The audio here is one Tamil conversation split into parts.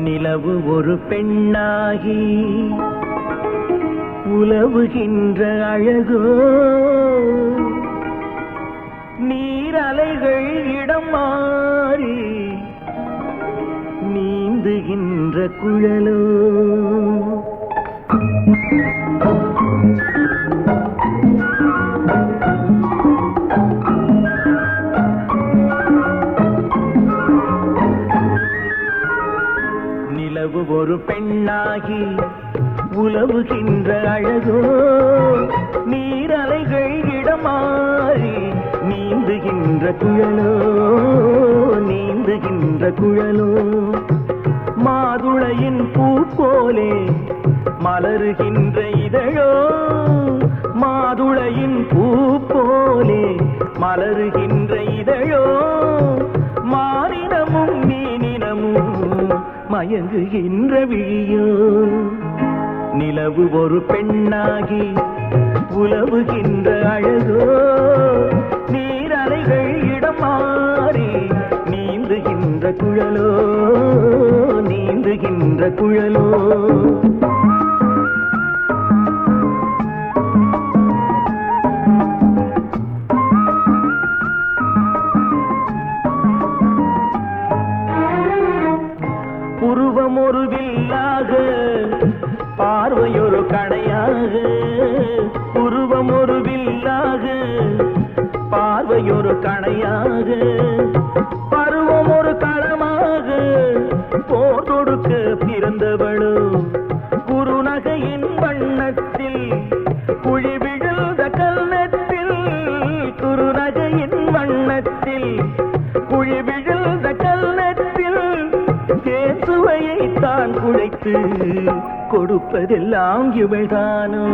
நிலவு ஒரு பெண்ணாகி உலவுகின்ற அழகோ, நீரலைகள் இடம் மாறி நீந்துகின்ற குழலோ. நிலவு ஒரு பெண்ணாகி உலவுகின்ற அழகோ, நீரலைகள் இடம் மாறி நீந்துகின்ற குழலோ, நீந்துகின்ற குழலோ. மாதுளையின் பூ போலே மலருகின்ற இதழோ, மாதுளையின் பூ போலே மலருகின்ற இதழோ, மானினமும் மீனினமும் மயங்குகின்ற விழியோ. நிலவு ஒரு பெண்ணாகி உலவுகின்ற அழகோ, நீரலைகள் இடம் மாறி நீந்துகின்ற குழலோ, நீந்துகின்ற குழலோ. புருவம் ஒரு வில்லாக, பார்வையொரு கணையாக, புருவம் ஒரு வில்லாக, பார்வையொரு கணையாக, பருவம் ஒரு களமாக போர் தொடுக்க பிறந்தவளோ. குறுநகையின் வண்ணத்தில் குழி விழுந்த கல்நத்தில், குறுநகையின் வண்ணத்தில் குழி விழுந்த கல்நத்தில் தேசுவையை தான் குழைத்து கொடுப்பதெல்லாம் இவள்தானோ.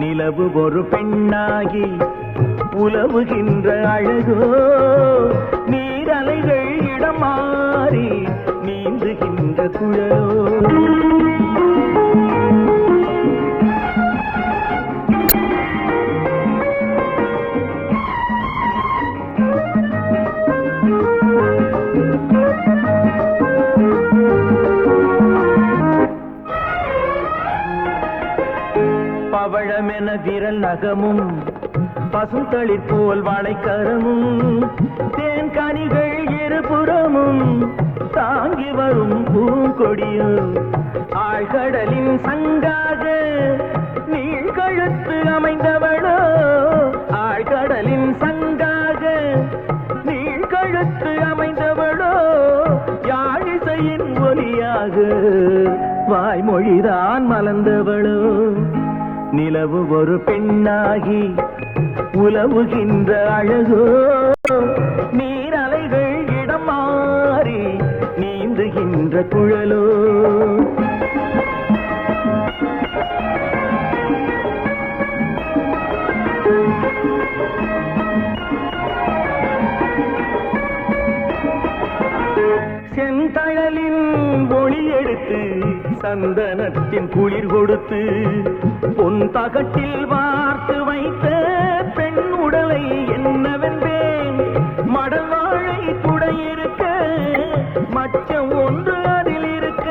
நிலவு ஒரு பெண்ணாகி உலவுகின்ற அழகோ, நீரலைகள் இடம் மாறி நீந்துகின்ற குழலோ. பவழமென விரல் நகமும் பசுந்தளிர் போல் வாழைக்கரமும், தேன்கனிகள் இருபுறமும் தாங்கி வரும் பூங்கொடியோ. ஆழ்கடலின் சங்காக நீழ்கழுத்து அமைந்தவளோ, ஆழ்கடலின் சங்காக நீழ்கழுத்து அமைந்தவளோ. யாழிசையின் ஒலியாக வாய்மொழிதான் மலர்ந்தவளோ. நிலவு ஒரு பெண்ணாகி உலவுகின்ற அழகோ, நீரலைகள் இடம் மாறி நீந்துகின்ற குழலோ. செந்தழலின் ஒளி எடுத்து சந்தனத்தின் குளிர் கொடுத்து பொன் தகட்டில் வார்த்து வைத்த பெண் உடலை என்னவென்பேன். மடல் வாழை துடையிருக்க மச்சம் ஒன்று அதில் இருக்க,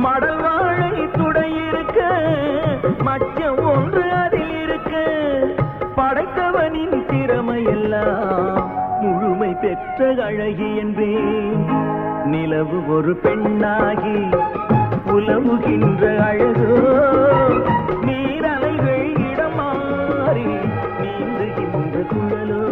மடல் வாழை துடையிருக்க மச்சம் ஒன்று அதில் இருக்க. படைத்தவனின் திறமையெல்லாம் முழுமை பெற்ற அழகி என்பேன். நிலவு ஒரு பெண்ணாகி உலவுகின்ற அழகோ, நீரலைகள் இடம் மாறி நீந்துகின்ற குழலோ.